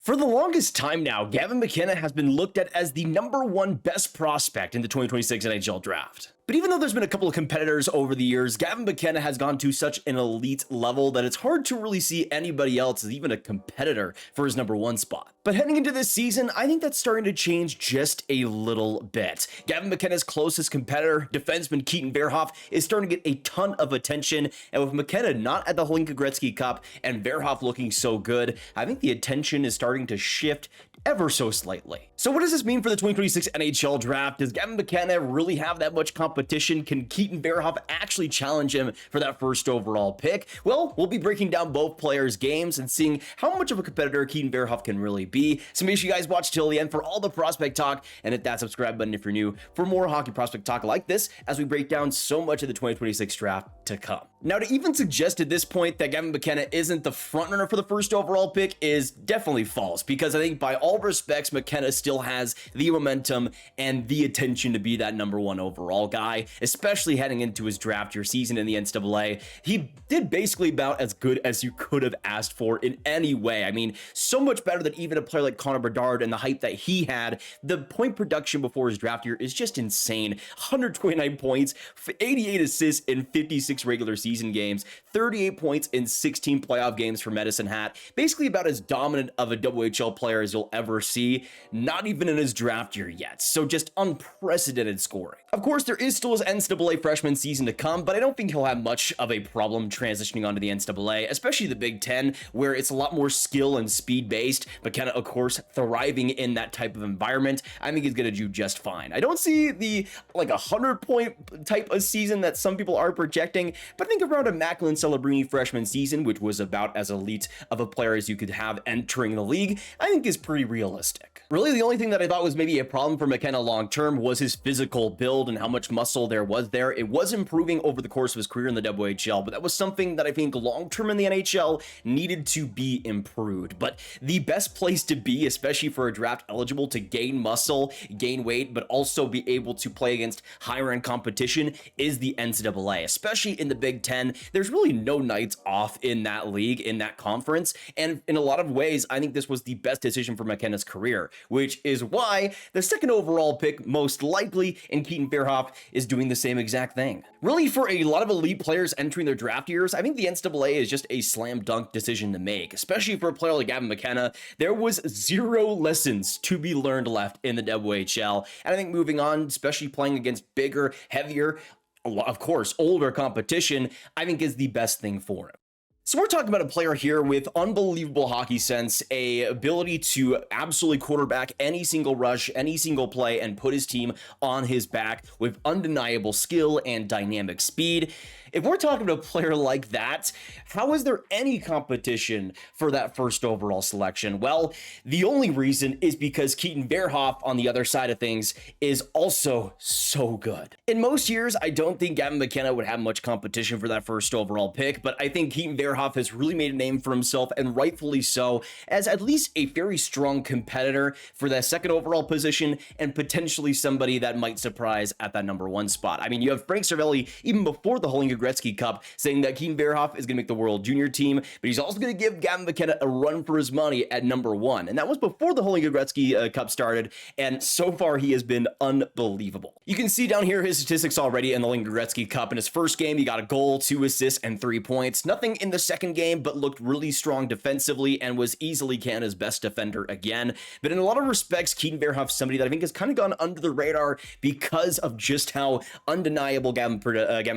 For the longest time now, Gavin McKenna has been looked at as the #1 best prospect in the 2026 NHL Draft. But even though there's been a couple of competitors over the years, Gavin McKenna has gone to such an elite level that it's hard to really see anybody else as even a competitor for his #1 spot. But heading into this season, I think that's starting to change just a little bit. Gavin McKenna's closest competitor, defenseman Keaton Verhoeff, is starting to get a ton of attention, and with McKenna not at the Holinka Gretzky Cup and Verhoeff looking so good, I think the attention is starting to shift ever so slightly. So what does this mean for the 2026 NHL Draft? Does Gavin McKenna really have that much competition? Can Keaton Verhoeff actually challenge him for that first overall pick? Well, we'll be breaking down both players' games and seeing how much of a competitor Keaton Verhoeff can really be. So make sure you guys watch till the end for all the prospect talk, and hit that subscribe button if you're new for more hockey prospect talk like this as we break down so much of the 2026 draft to come. Now, to even suggest at this point that Gavin McKenna isn't the frontrunner for the first overall pick is definitely false, because I think by all respects, McKenna still has the momentum and the attention to be that #1 overall guy, especially heading into his draft year season in the NCAA. He did basically about as good as you could have asked for in any way. I mean, so much better than even a player like Connor Bedard and the hype that he had. The point production before his draft year is just insane. 129 points, 88 assists in 56 regular season games, 38 points in 16 playoff games for Medicine Hat. Basically about as dominant of a WHL player as you'll ever see, not even in his draft year yet. So just unprecedented scoring. Of course, there is still his NCAA freshman season to come, but I don't think he'll have much of a problem transitioning onto the NCAA, especially the Big Ten, where it's a lot more skill and speed based. McKenna, of course, thriving in that type of environment, I think he's going to do just fine. I don't see the 100-point type of season that some people are projecting, but I think around a Macklin Celebrini freshman season, which was about as elite of a player as you could have entering the league, I think is pretty realistic. Really, the only thing that I thought was maybe a problem for McKenna long-term was his physical build and how much muscle there was there. It was improving over the course of his career in the WHL, but that was something that I think long-term in the NHL needed to be improved. But the best place to be, especially for a draft eligible to gain muscle, gain weight, but also be able to play against higher-end competition is the NCAA, especially in the Big Ten. There's really no nights off in that league, in that conference, and in a lot of ways, I think this was the best decision for McKenna's career, which is why the second overall pick, most likely, in Keaton Verhoeff, is doing the same exact thing. Really, for a lot of elite players entering their draft years, I think the NCAA is just a slam dunk decision to make, especially for a player like Gavin McKenna. There was 0 lessons to be learned left in the WHL, and I think moving on, especially playing against bigger, heavier, of course, older competition, I think is the best thing for him. So we're talking about a player here with unbelievable hockey sense, a ability to absolutely quarterback any single rush, any single play, and put his team on his back with undeniable skill and dynamic speed. If we're talking about a player like that, how is there any competition for that first overall selection? Well, the only reason is because Keaton Verhoeff on the other side of things is also so good. In most years, I don't think Gavin McKenna would have much competition for that first overall pick, but I think Keaton Verhoeff has really made a name for himself, and rightfully so, as at least a very strong competitor for that second overall position, and potentially somebody that might surprise at that #1 spot. I mean, you have Frank Cervelli, even before the Holinka Gretzky Cup, saying that Keaton Verhoeff is going to make the World Junior team, but he's also going to give Gavin McKenna a run for his money at #1. And that was before the Holinka Gretzky Cup started, and so far he has been unbelievable. You can see down here his statistics already in the Holinka Gretzky Cup. In his first game, he got a goal, 2 assists, and 3 points. Nothing in the second game, but looked really strong defensively and was easily Canada's best defender again. But in a lot of respects, Keaton Verhoeff is somebody that I think has kind of gone under the radar because of just how undeniable Gavin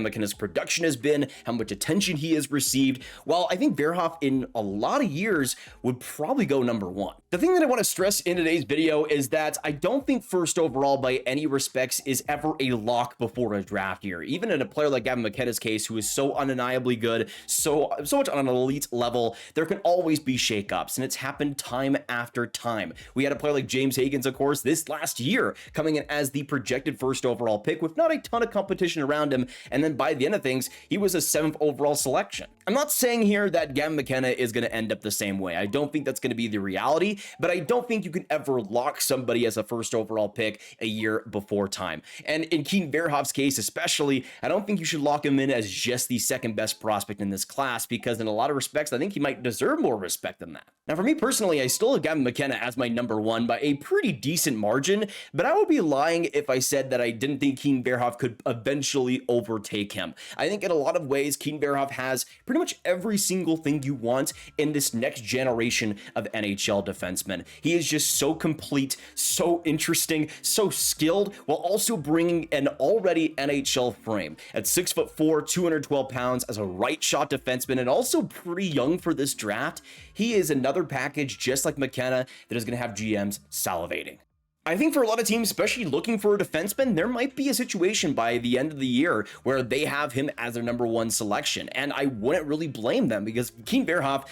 McKenna's production has been, how much attention he has received, while I think Verhoeff in a lot of years would probably go #1. The thing that I want to stress in today's video is that I don't think first overall by any respects is ever a lock before a draft year. Even in a player like Gavin McKenna's case, who is so undeniably good, so much on an elite level, there can always be shakeups, and it's happened time after time. We had a player like James Higgins, of course, this last year, coming in as the projected first overall pick with not a ton of competition around him, and then by the end of things, he was a 7th overall selection. I'm not saying here that Gavin McKenna is going to end up the same way. I don't think that's going to be the reality, but I don't think you can ever lock somebody as a first overall pick a year before time. And in Keaton Verhoeff's case especially, I don't think you should lock him in as just the second best prospect in this class, because in a lot of respects, I think he might deserve more respect than that. Now, for me personally, I still have Gavin McKenna as my number one by a pretty decent margin, but I would be lying if I said that I didn't think Keaton Verhoeff could eventually overtake him. I think in a lot of ways, Keaton Verhoeff has pretty much every single thing you want in this next generation of NHL defensemen. He is just so complete, so interesting, so skilled, while also bringing an already NHL frame. At 6'4", 212 pounds as a right shot defenseman, and also pretty young for this draft, he is another package just like McKenna that is going to have GMs salivating. I think for a lot of teams, especially looking for a defenseman, there might be a situation by the end of the year where they have him as their number one selection. And I wouldn't really blame them, because Keaton Verhoeff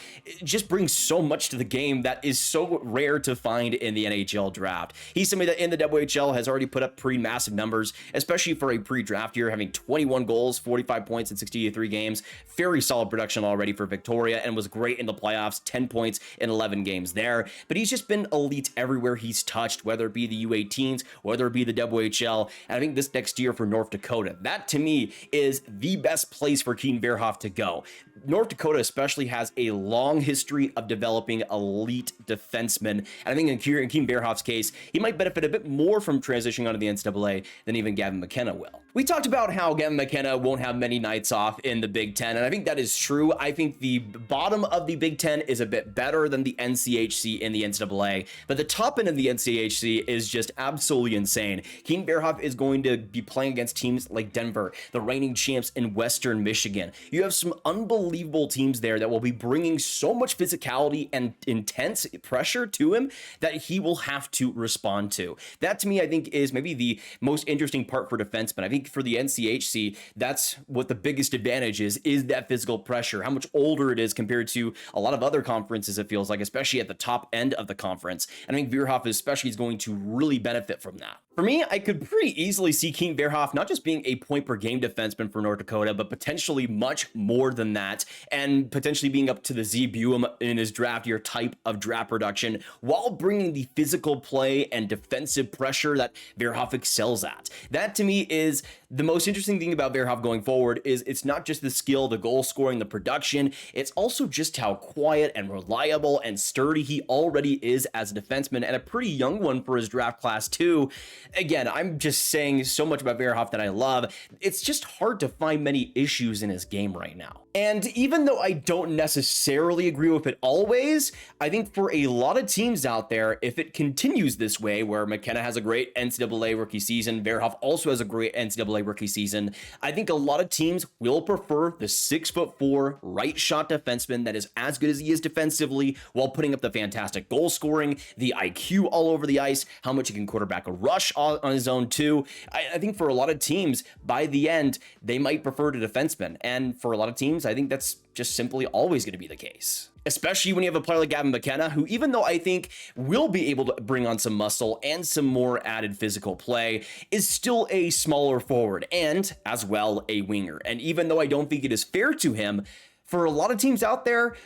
just brings so much to the game that is so rare to find in the NHL draft. He's somebody that in the WHL has already put up pretty massive numbers, especially for a pre-draft year, having 21 goals, 45 points in 63 games. Very solid production already for Victoria, and was great in the playoffs, 10 points in 11 games there. But he's just been elite everywhere he's touched, whether it be the U18s, whether it be the WHL, and I think this next year for North Dakota. That to me is the best place for Keaton Verhoeff to go. North Dakota especially has a long history of developing elite defensemen, and I think in Keaton Verhoeff's case, he might benefit a bit more from transitioning onto the NCAA than even Gavin McKenna will. We talked about how Gavin McKenna won't have many nights off in the Big Ten, and I think that is true. I think the bottom of the Big Ten is a bit better than the NCHC in the NCAA, but the top end of the NCHC is just absolutely insane. Keaton Verhoeff is going to be playing against teams like Denver, the reigning champs in Western Michigan. You have some unbelievable teams there that will be bringing so much physicality and intense pressure to him that he will have to respond to. That to me, I think, is maybe the most interesting part for defensemen. I think for the NCHC, that's what the biggest advantage is that physical pressure, how much older it is compared to a lot of other conferences, it feels like, especially at the top end of the conference. And I think Verhoeff especially is going to really benefit from that. For me, I could pretty easily see Keaton Verhoeff not just being a point per game defenseman for North Dakota, but potentially much more than that, and potentially being up to the Z Buem in his draft year type of draft production, while bringing the physical play and defensive pressure that Verhoeff excels at. That to me is the most interesting thing about Verhoeff going forward. Is it's not just the skill, the goal scoring, the production, it's also just how quiet and reliable and sturdy he already is as a defenseman, and a pretty young one for his draft class too. Again, I'm just saying so much about Verhoeff that I love. It's just hard to find many issues in his game right now. And even though I don't necessarily agree with it always, I think for a lot of teams out there, if it continues this way, where McKenna has a great NCAA rookie season, Verhoeff also has a great NCAA rookie season, I think a lot of teams will prefer the 6'4" right shot defenseman that is as good as he is defensively, while putting up the fantastic goal scoring, the IQ all over the ice, how much he can quarterback a rush on his own too. I think for a lot of teams, by the end, they might prefer the defenseman. And for a lot of teams, I think that's just simply always going to be the case. Especially when you have a player like Gavin McKenna, who, even though I think will be able to bring on some muscle and some more added physical play, is still a smaller forward and as well a winger. And even though I don't think it is fair to him, for a lot of teams out there,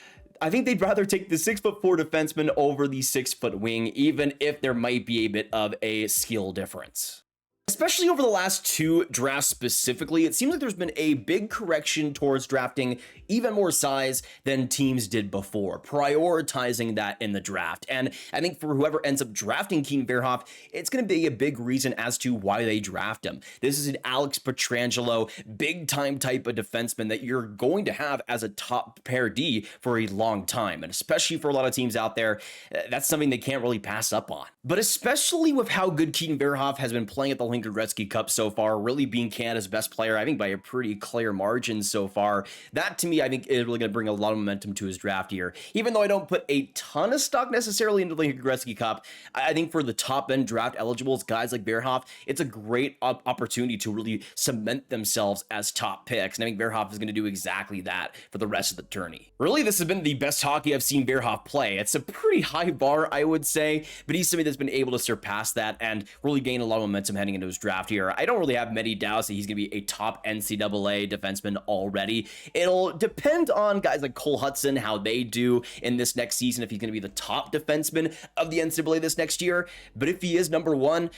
I think they'd rather take the 6'4" defenseman over the 6-foot wing, even if there might be a bit of a skill difference. Especially over the last two drafts specifically, it seems like there's been a big correction towards drafting even more size than teams did before, prioritizing that in the draft. And I think for whoever ends up drafting Keaton Verhoeff, it's going to be a big reason as to why they draft him. This is an Alex Pietrangelo, big-time type of defenseman that you're going to have as a top pair D for a long time. And especially for a lot of teams out there, that's something they can't really pass up on. But especially with how good Keaton Verhoeff has been playing at the Lincoln Gretzky Cup so far, really being Canada's best player, I think by a pretty clear margin so far, that to me, I think is really going to bring a lot of momentum to his draft year. Even though I don't put a ton of stock necessarily into the Lincoln Gretzky Cup, I think for the top end draft eligibles, guys like Verhoeff, it's a great opportunity to really cement themselves as top picks. And I think Verhoeff is going to do exactly that for the rest of the tourney. Really, this has been the best hockey I've seen Verhoeff play. It's a pretty high bar, I would say, but he's somebody that's been able to surpass that and really gain a lot of momentum heading into his draft here. I don't really have many doubts that he's going to be a top NCAA defenseman already. It'll depend on guys like Cole Hudson, how they do in this next season, if he's going to be the top defenseman of the NCAA this next year. But if he is number one,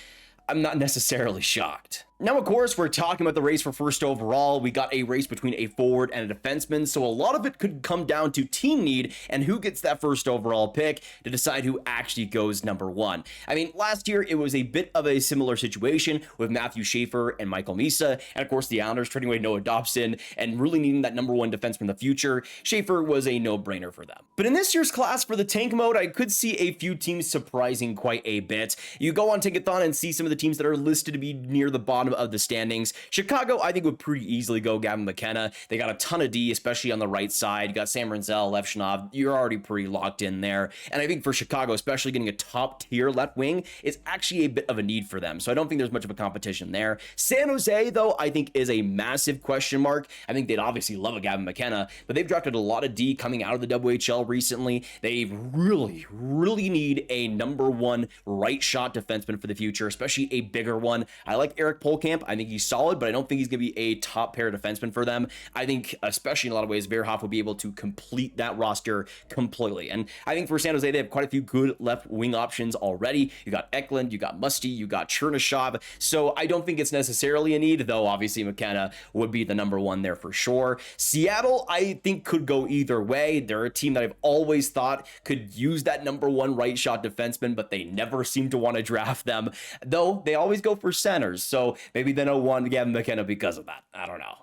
I'm not necessarily shocked. Now, of course, we're talking about the race for first overall. We got a race between a forward and a defenseman, so a lot of it could come down to team need and who gets that first overall pick to decide who actually goes number one. I mean, last year it was a bit of a similar situation with Matthew Schaefer and Michael Misa, and of course the Islanders trading away Noah Dobson and really needing that number one defenseman in the future. Schaefer was a no-brainer for them. But in this year's class for the tank mode, I could see a few teams surprising quite a bit. You go on Tankathon and see some of the teams that are listed to be near the bottom of the standings. Chicago, I think, would pretty easily go Gavin McKenna. They got a ton of D, especially on the right side. You got Sam Renzel, Lev Shinov. You're already pretty locked in there. And I think for Chicago, especially getting a top tier left wing is actually a bit of a need for them. So I don't think there's much of a competition there. San Jose, though, I think is a massive question mark. I think they'd obviously love a Gavin McKenna, but they've drafted a lot of D coming out of the WHL recently. They really need a number one right shot defenseman for the future, especially a bigger one. I like Eric Polkamp. I think he's solid, but I don't think he's going to be a top pair defenseman for them. I think, especially in a lot of ways, Verhoeff will be able to complete that roster completely. And I think for San Jose, they have quite a few good left wing options already. You got Eklund, you got Musty, you got Chernyshov. So I don't think it's necessarily a need, though obviously McKenna would be the number one there for sure. Seattle, I think, could go either way. They're a team that I've always thought could use that number one right shot defenseman, but they never seem to want to draft them, though they always go for centers. So maybe they don't want Gavin McKenna because of that. I don't know.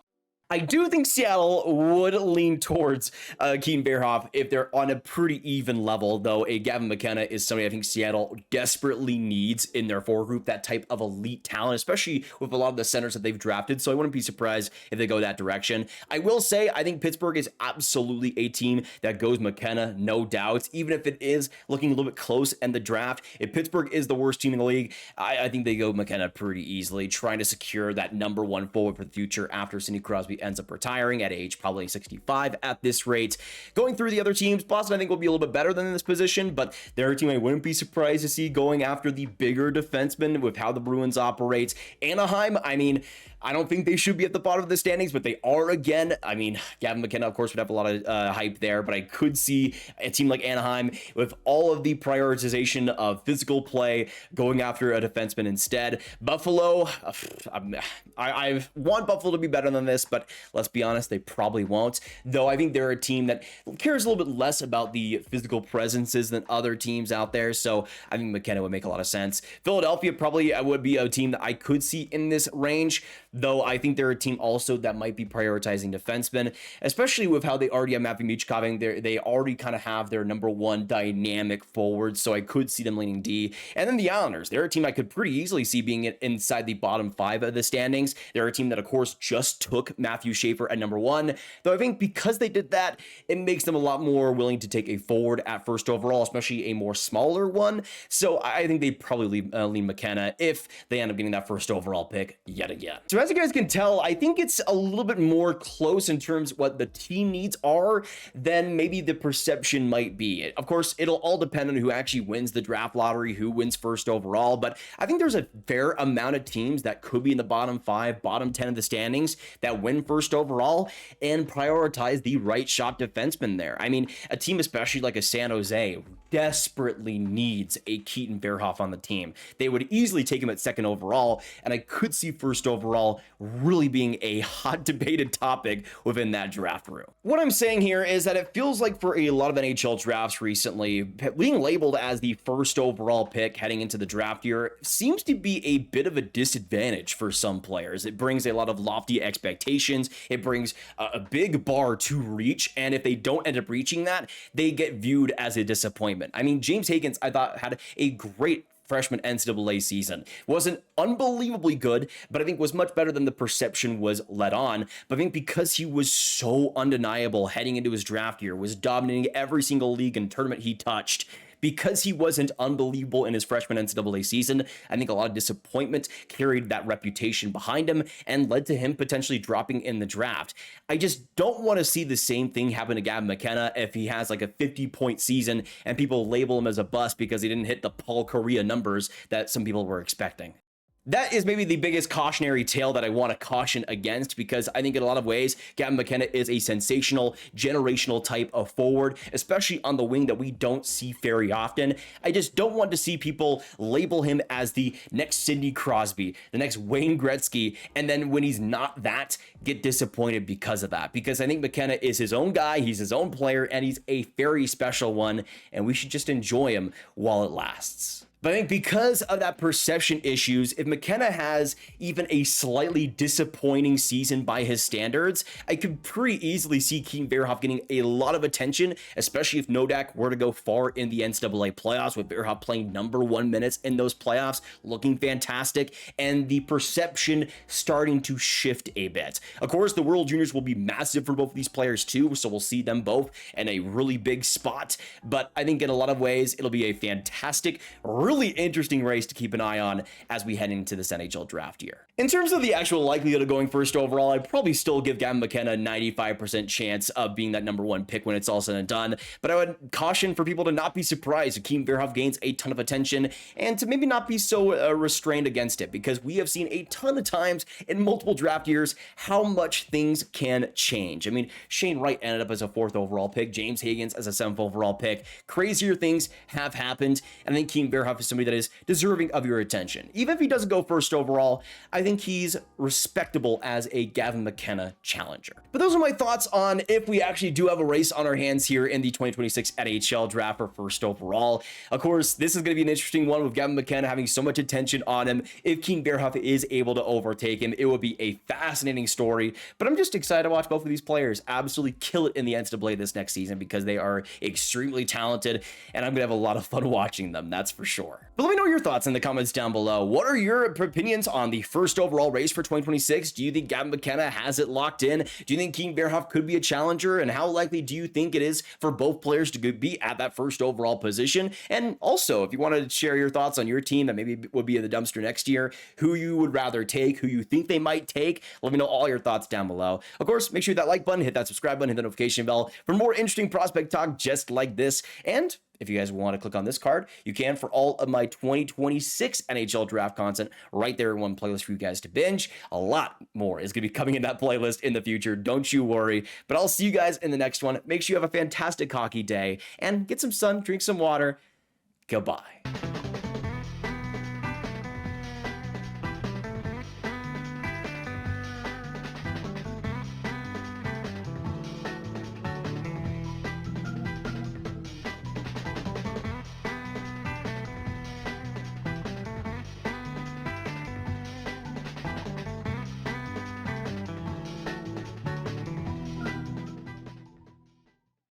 I do think Seattle would lean towards Keaton Verhoeff if they're on a pretty even level, though a Gavin McKenna is somebody I think Seattle desperately needs in their forward group, that type of elite talent, especially with a lot of the centers that they've drafted, so I wouldn't be surprised if they go that direction. I will say, I think Pittsburgh is absolutely a team that goes McKenna, no doubt, even if it is looking a little bit close in the draft. If Pittsburgh is the worst team in the league, I think they go McKenna pretty easily, trying to secure that number one forward for the future after Sidney Crosby ends up retiring at age probably 65 at this rate. Going through the other teams, Boston I think will be a little bit better than in this position, but they're a team I wouldn't be surprised to see going after the bigger defenseman with how the Bruins operate. Anaheim, I mean, I don't think they should be at the bottom of the standings, but they are again. I mean, Gavin McKenna, of course, would have a lot of hype there, but I could see a team like Anaheim with all of the prioritization of physical play going after a defenseman instead. Buffalo, I want Buffalo to be better than this, but let's be honest, they probably won't. Though I think they're a team that cares a little bit less about the physical presences than other teams out there, so I think McKenna would make a lot of sense. Philadelphia probably would be a team that I could see in this range, though I think they're a team also that might be prioritizing defensemen, especially with how they already have Matthew Michkov. They already kind of have their number one dynamic forward, so I could see them leaning D. And then the Islanders, they're a team I could pretty easily see being inside the bottom five of the standings. They're a team that, of course, just took Matthew Schaefer at number one, though I think because they did that, it makes them a lot more willing to take a forward at first overall, especially a more smaller one. So I think they probably lean McKenna if they end up getting that first overall pick yet again. So as you guys can tell, I think it's a little bit more close in terms of what the team needs are than maybe the perception might be. Of course, it'll all depend on who actually wins the draft lottery, who wins first overall, but I think there's a fair amount of teams that could be in the bottom five, bottom 10 of the standings that win first overall and prioritize the right shot defenseman there. I mean, a team especially like a San Jose desperately needs a Keaton Verhoeff on the team. They would easily take him at second overall, and I could see first overall really being a hot debated topic within that draft room. What I'm saying here is that it feels like for a lot of NHL drafts recently, being labeled as the first overall pick heading into the draft year seems to be a bit of a disadvantage for some players. It brings a lot of lofty expectations. It brings a big bar to reach, and if they don't end up reaching that, they get viewed as a disappointment. I mean, James Higgins, I thought, had a great freshman NCAA season. Wasn't unbelievably good, but I think was much better than the perception was led on. But I think because he was so undeniable heading into his draft year, was dominating every single league and tournament he touched, because he wasn't unbelievable in his freshman NCAA season, I think a lot of disappointment carried that reputation behind him and led to him potentially dropping in the draft. I just don't want to see the same thing happen to Gavin McKenna if he has like a 50-point season and people label him as a bust because he didn't hit the Paul Kariya numbers that some people were expecting. That is maybe the biggest cautionary tale that I want to caution against, because I think in a lot of ways, Gavin McKenna is a sensational, generational type of forward, especially on the wing that we don't see very often. I just don't want to see people label him as the next Sidney Crosby, the next Wayne Gretzky, and then when he's not that, get disappointed because of that. Because I think McKenna is his own guy, he's his own player, and he's a very special one, and we should just enjoy him while it lasts. But I think because of that perception issues, if McKenna has even a slightly disappointing season by his standards, I could pretty easily see Keaton Verhoeff getting a lot of attention, especially if Nodak were to go far in the NCAA playoffs, with Verhoeff playing #1 minutes in those playoffs, looking fantastic, and the perception starting to shift a bit. Of course, the World Juniors will be massive for both of these players too, so we'll see them both in a really big spot, but I think in a lot of ways, it'll be a fantastic, really interesting race to keep an eye on as we head into this NHL draft year. In terms of the actual likelihood of going first overall, I'd probably still give Gavin McKenna a 95% chance of being that #1 pick when it's all said and done, but I would caution for people to not be surprised if Keaton Verhoeff gains a ton of attention, and to maybe not be so restrained against it, because we have seen a ton of times in multiple draft years how much things can change. I mean, Shane Wright ended up as a 4th overall pick, James Higgins as a 7th overall pick. Crazier things have happened, and I think Keaton Verhoeff is somebody that is deserving of your attention. Even if he doesn't go first overall, I think he's respectable as a Gavin McKenna challenger. But those are my thoughts on if we actually do have a race on our hands here in the 2026 NHL draft for first overall. Of course, this is going to be an interesting one with Gavin McKenna having so much attention on him. If Keaton Verhoeff is able to overtake him, it will be a fascinating story. But I'm just excited to watch both of these players absolutely kill it in the NCAA this next season, because they are extremely talented, and I'm going to have a lot of fun watching them, that's for sure. But let me know your thoughts in the comments down below. What are your opinions on the first overall race for 2026? Do you think Gavin McKenna has it locked in? Do you think Keaton Verhoeff could be a challenger? And how likely do you think it is for both players to be at that first overall position? And also, if you wanted to share your thoughts on your team that maybe would be in the dumpster next year, who you would rather take, who you think they might take, let me know all your thoughts down below. Of course, make sure you hit that like button, hit that subscribe button, hit the notification bell for more interesting prospect talk just like this. And if you guys want to click on this card, you can for all of my 2026 NHL draft content right there in one playlist for you guys to binge. A lot more is going to be coming in that playlist in the future. Don't you worry. But I'll see you guys in the next one. Make sure you have a fantastic hockey day and get some sun, drink some water. Goodbye.